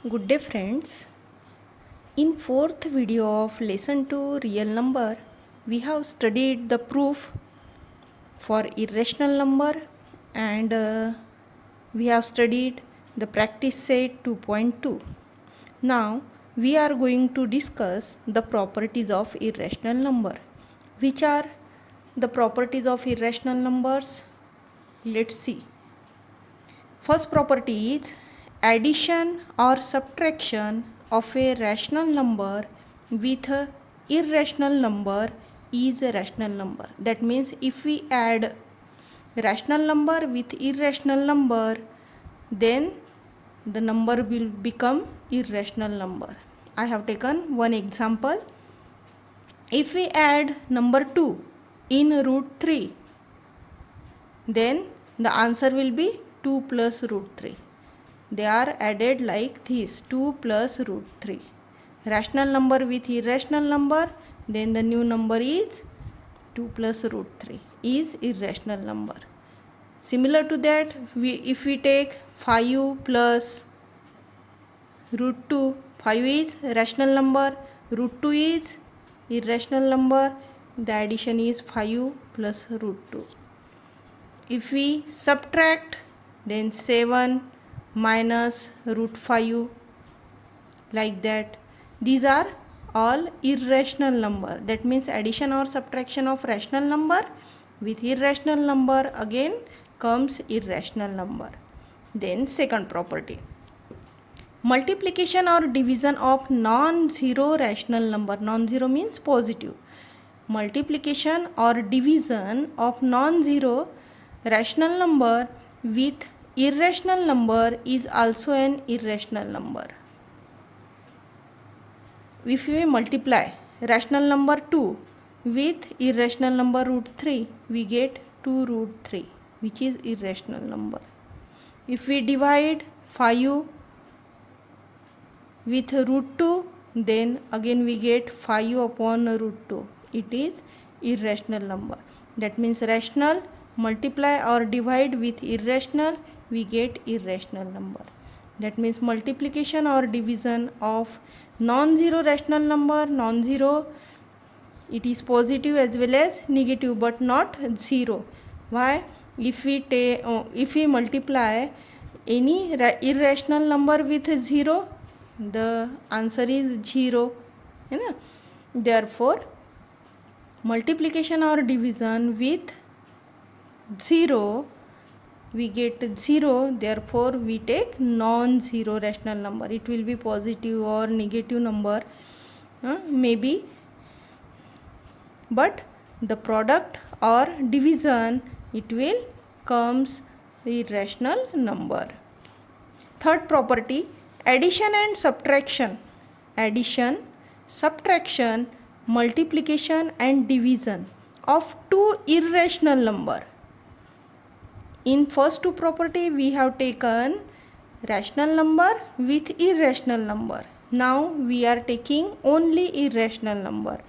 Good day friends. In fourth video of lesson 2 real number, we have studied the proof for irrational number and we have studied the practice set 2.2. Now we are going to discuss the properties of irrational number. Which are the properties of irrational numbers? Let's see. First property is addition or subtraction of a rational number with a irrational number is a rational number. That means if we add rational number with irrational number, then the number will become irrational number. I have taken one example. If we add number 2 in root 3, then the answer will be 2 plus root 3. They are added like this, 2 plus root 3. Rational number with irrational number, then the new number is 2 plus root 3 is irrational number. Similar to that, if we take 5 plus root 2, 5 is rational number, root 2 is irrational number, the addition is 5 plus root 2. If we subtract, then 7 minus root 5, like that. These are all irrational number. That means addition or subtraction of rational number with irrational number again comes irrational number. Then second property, multiplication or division of non-zero rational number. Non-zero means positive. Multiplication or division of non-zero rational number with irrational number is also an irrational number. If we multiply rational number 2 with irrational number root 3, we get 2 root 3, which is irrational number. If we divide 5 with root 2, then again we get 5 upon root 2. It is irrational number. That means rational multiply or divide with irrational, we get irrational number. That means multiplication or division of non-zero rational number. Non-zero, it is positive as well as negative, but not zero. Why? If we multiply any irrational number with 0, the answer is 0. Therefore, multiplication or division with 0, we get 0, therefore we take non-zero rational number. It will be positive or negative number, maybe, but the product or division, it will comes irrational number. Third property, addition and subtraction. Addition, subtraction, multiplication and division of two irrational number. In first two property, we have taken rational number with irrational number. Now we are taking only irrational number.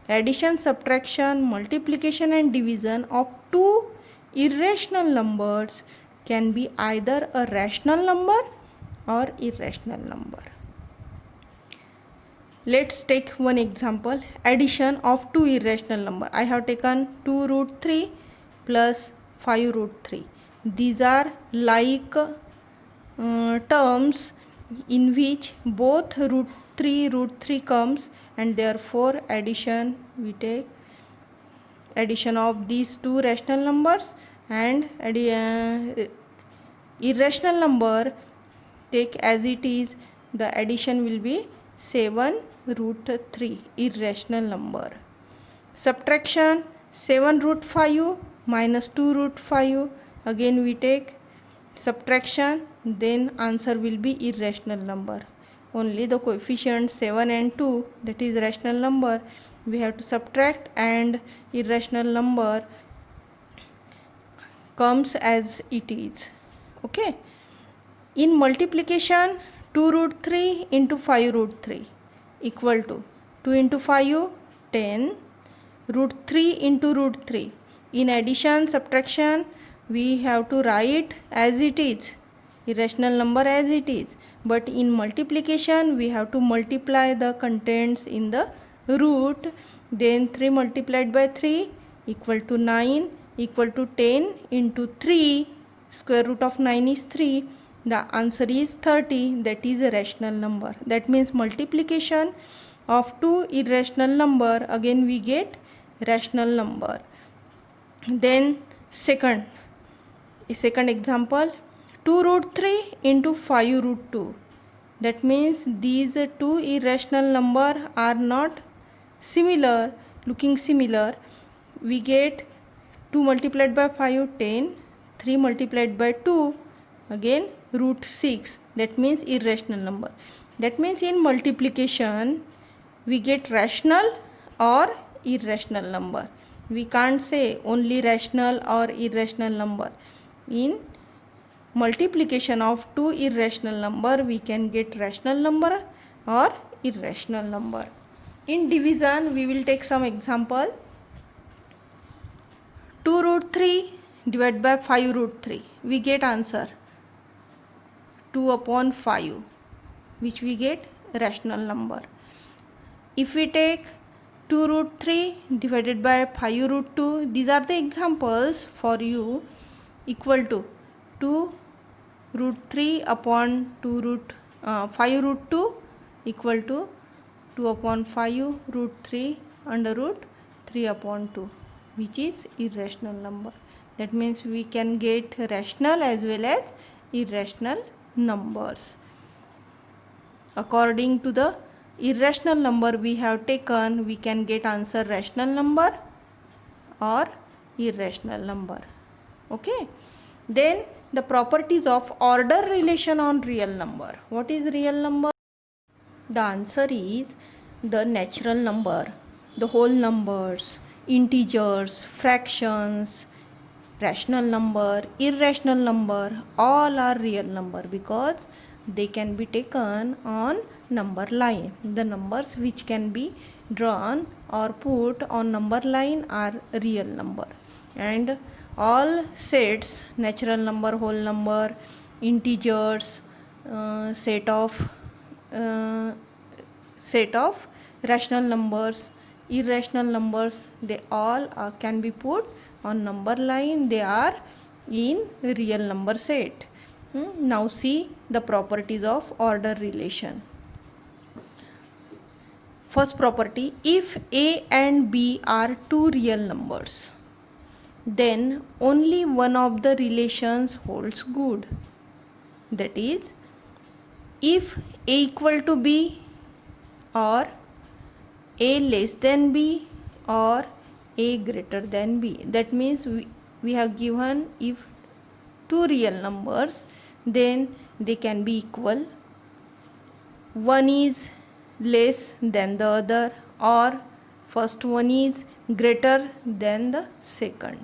Addition, subtraction, multiplication and division of two irrational numbers can be either a rational number or irrational number. Let's take one example, addition of two irrational number. I have taken 2 root 3 plus 5 root 3. These are like terms in which both root 3 comes, and therefore addition, we take addition of these two rational numbers, and irrational number take as it is, the addition will be 7 root 3, irrational number. Subtraction, 7 root 5 minus 2 root 5, again we take subtraction, then answer will be irrational number. Only the coefficients 7 and 2, that is rational number, we have to subtract, and irrational number comes as it is. Okay. In multiplication, 2 root 3 into 5 root 3 equal to 2 into 5, 10, root 3 into root 3. In addition, subtraction, we have to write as it is. irrational number as it is. But in multiplication we have to multiply the contents in the root. Then 3 multiplied by 3 equal to 9 equal to 10 into 3. Square root of 9 is 3. The answer is 30. That is a rational number. That means multiplication of two irrational number, again we get rational number. Then second example, 2 root 3 into 5 root 2. That means these two irrational number are not similar, looking similar. We get 2 multiplied by 5 10, 3 multiplied by 2 again root 6. That means irrational number. That means in multiplication we get rational or irrational number. We can't say only rational or irrational number. In multiplication of two irrational number we can get rational number or irrational number. In division we will take some example. 2 root 3 divided by 5 root 3. We get answer 2 upon 5, which we get rational number. If we take 2 root 3 divided by 5 root 2, these are the examples for you, equal to 2 root 3 upon 5 root 2 equal to 2 upon 5 root 3 under root 3 upon 2, which is irrational number. That means we can get rational as well as irrational numbers. According to the irrational number we have taken, we can get answer rational number or irrational number. Okay. Then the properties of order relation on real number. What is real number? The answer is the natural number, the whole numbers, integers, fractions, rational number, irrational number, all are real number because they can be taken on number line. The numbers which can be drawn or put on number line are real number. And all sets, natural number, whole number, integers, set of rational numbers, irrational numbers, they all can be put on number line. They are in real number set. Now see the properties of order relation. First property, if A and B are two real numbers, then only one of the relations holds good. That is, if A equal to B or A less than B or A greater than B. That means we have given if two real numbers, then they can be equal. One is less than the other or first one is greater than the second.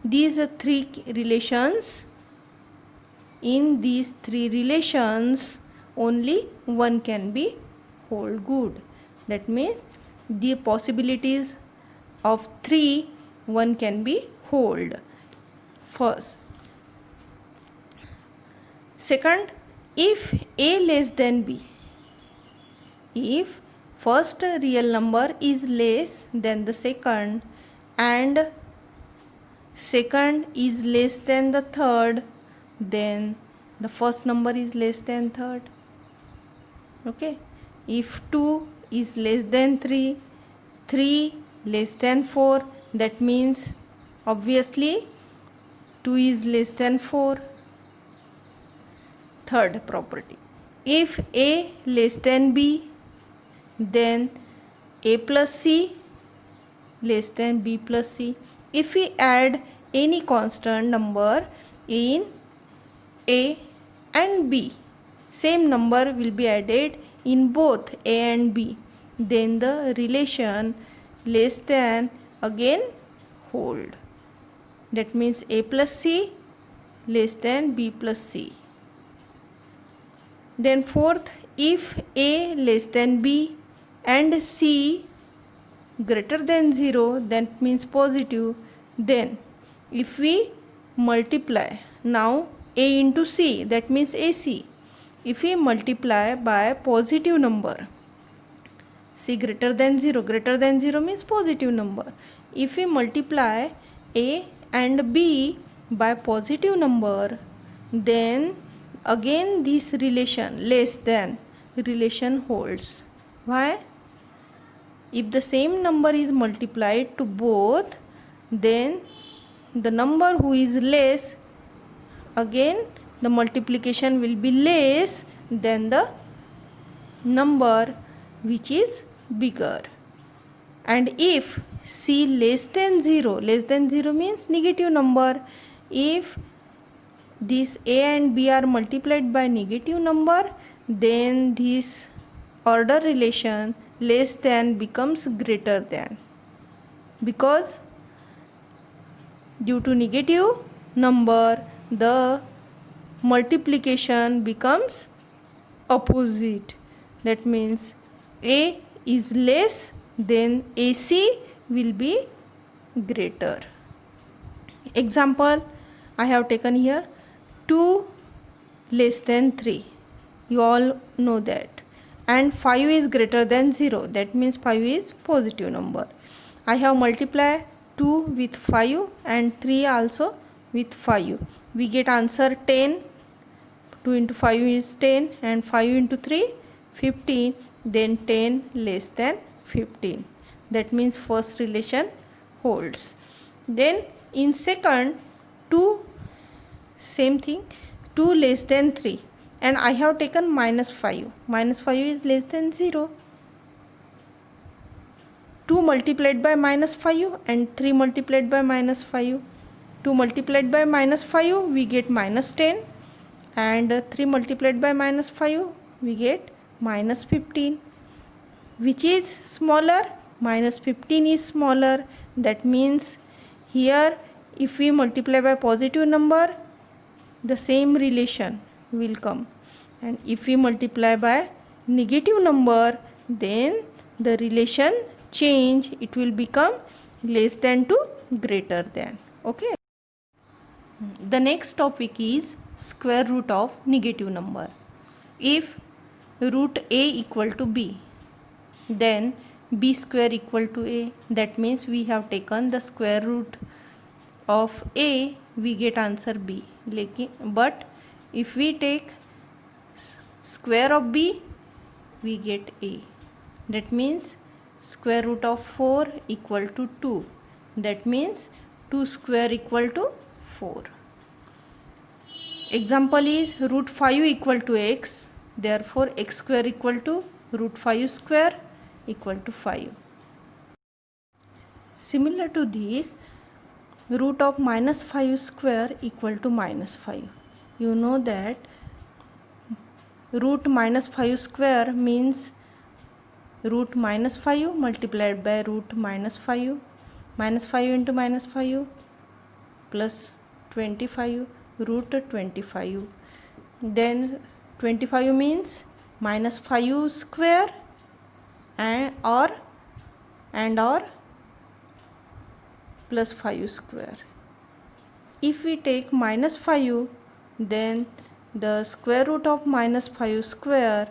These are three relations. In these three relations only one can be hold good. That means the possibilities of three, one can be hold. First. Second, if A less than B, if first real number is less than the second and second is less than the third, then the first number is less than third. Okay. If 2 is less than 3, 3 less than 4, that means obviously 2 is less than 4. Third property, if A less than B, then A plus C less than B plus C. If we add any constant number in A and B, same number will be added in both A and B, then the relation less than again hold. That means A plus C less than B plus C. Then fourth, if A less than B and C greater than 0, that means positive. Then if we multiply, now A into C, that means AC. If we multiply by positive number, C greater than 0 means positive number. If we multiply A and B by positive number, then again this relation less than relation holds. Why? If the same number is multiplied to both, then the number who is less, again the multiplication will be less than the number which is bigger. And if C less than 0 means negative number. If this A and B are multiplied by negative number, then this order relation less than becomes greater than, because due to negative number the multiplication becomes opposite. That means A is less, then AC will be greater. Example I have taken here, 2 less than 3. You all know that. And 5 is greater than 0. That means 5 is positive number. I have multiplied 2 with 5 and 3 also with 5. We get answer 10. 2 into 5 is 10 and 5 into 3 15. Then 10 less than 15. That means first relation holds. Then in second, 2, same thing, 2 less than 3, and I have taken minus 5. Minus 5 is less than 0. 2 multiplied by minus 5 and 3 multiplied by minus 5. 2 multiplied by minus 5 we get minus 10, and 3 multiplied by minus 5 we get minus 15. Which is smaller? Minus 15 is smaller. That means here if we multiply by positive number, the same relation will come, and if we multiply by negative number, then the relation change, it will become less than to greater than. Okay. The next topic is square root of negative number. If root A equal to B, then B square equal to A. That means we have taken the square root of A, we get answer B. But if we take square of B, we get A. That means square root of 4 equal to 2. That means 2 square equal to 4. Example is root 5 equal to x. Therefore x square equal to root 5 square equal to 5. Similar to this, root of minus 5 square equal to minus 5. You know that root minus 5 square means root minus 5 multiplied by root minus 5. Minus 5 into minus 5 plus 25, root 25. Then 25 means minus 5 square and or plus 5 square. If we take minus 5, then the square root of minus 5 square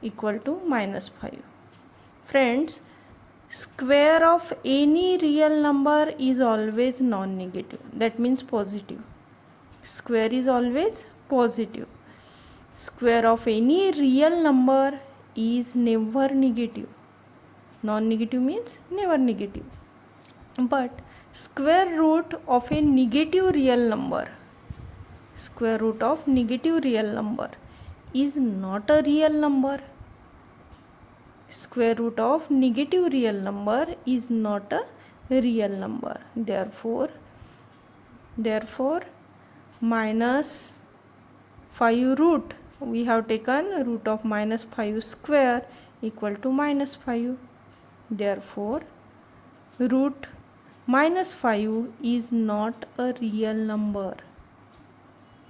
equal to minus 5. Friends, square of any real number is always non-negative. That means positive. Square is always positive. Square of any real number is never negative. Non-negative means never negative. But square root of a negative real number, square root of negative real number is not a real number. Square root of negative real number is not a real number. Therefore minus 5 root, we have taken root of minus 5 square equal to minus 5. Therefore root minus 5 is not a real number.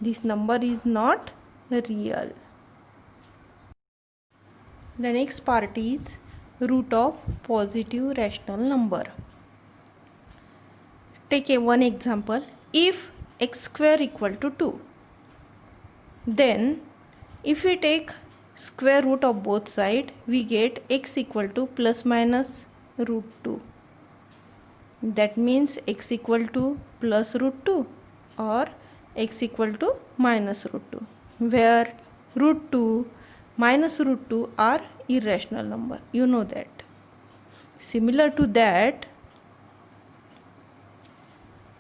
This number is not real. The next part is root of positive rational number. Take one example. If x square equal to 2. Then if we take square root of both sides, we get x equal to plus minus root 2. That means x equal to plus root 2 or x equal to minus root 2, where root 2 minus root 2 are irrational number. You know that. Similar to that,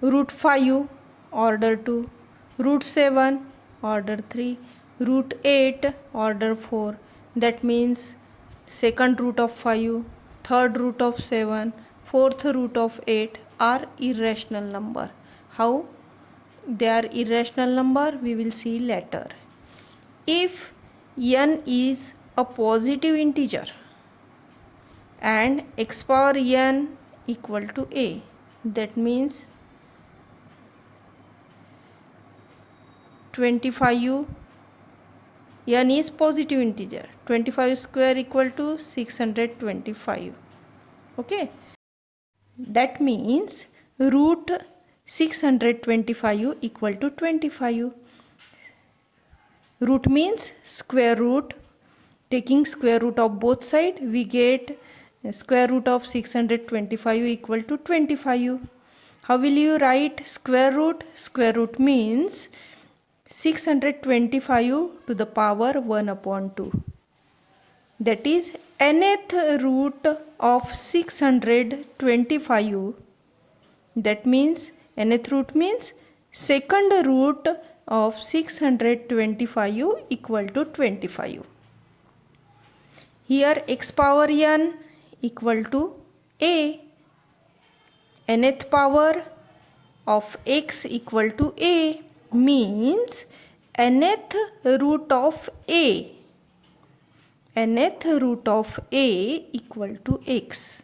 root 5 order 2, root 7 order 3, root 8 order 4. That means second root of 5, third root of 7, fourth root of 8 are irrational number. How they are irrational number we will see later. If n is a positive integer and x power n equal to a, that means 25, n is positive integer, 25 square equal to 625. Okay, that means root 625 equal to 25. Root means square root. Taking square root of both sides, we get square root of 625 equal to 25. How will you write square root? Square root means 625 to the power 1 upon 2. That is nth root of 625. That means nth root means second root of 625 equal to 25. Here x power n equal to a. Nth power of x equal to a means nth root of a. Nth root of a equal to x.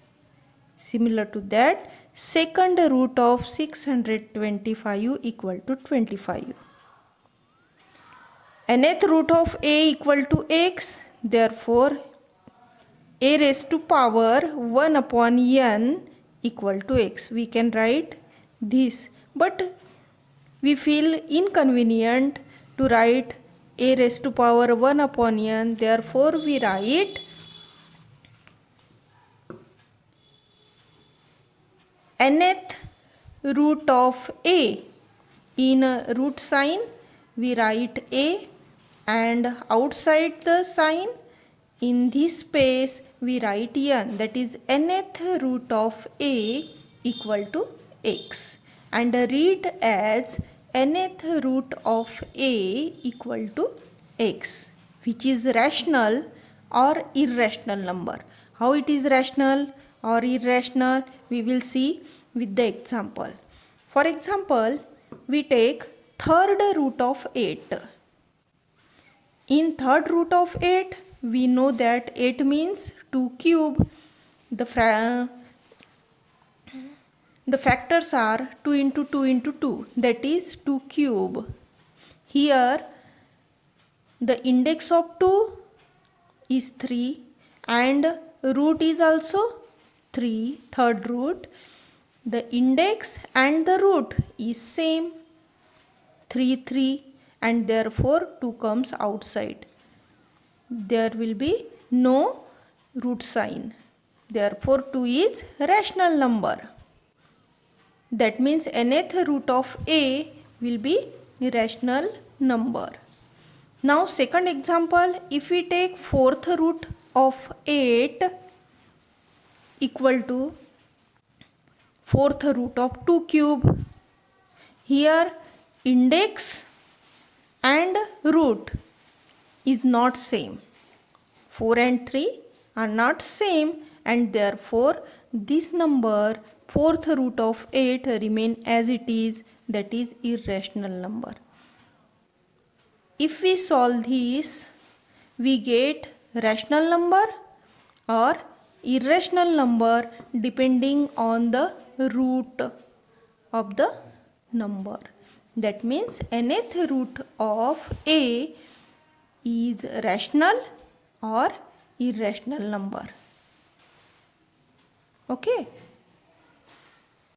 Similar to that, second root of 625 equal to 25. Nth root of a equal to x, therefore a raised to power 1 upon n equal to x. We can write this, but we feel inconvenient to write a raised to power 1 upon n, therefore we write nth root of a. In root sign we write a, and outside the sign in this space we write n, that is nth root of a equal to x, and read as nth root of a equal to x, which is rational or irrational number. How it is rational or irrational we will see with the example. For example, we take third root of 8. In third root of 8, we know that 8 means 2 cube. The factors are 2 into 2 into 2, that is 2 cube. Here the index of 2 is 3 and root is also 3, third root. The index and the root is same, 3 3, and therefore 2 comes outside. There will be no root sign. Therefore 2 is rational number. That means nth root of a will be rational number. Now second example, if we take fourth root of 8 equal to fourth root of 2 cube. Here index and root is not same. 4 and 3 are not same, and therefore this number fourth root of 8 remain as it is, that is irrational number. If we solve this, we get rational number or irrational number depending on the root of the number. That means nth root of a is rational or irrational number. Okay.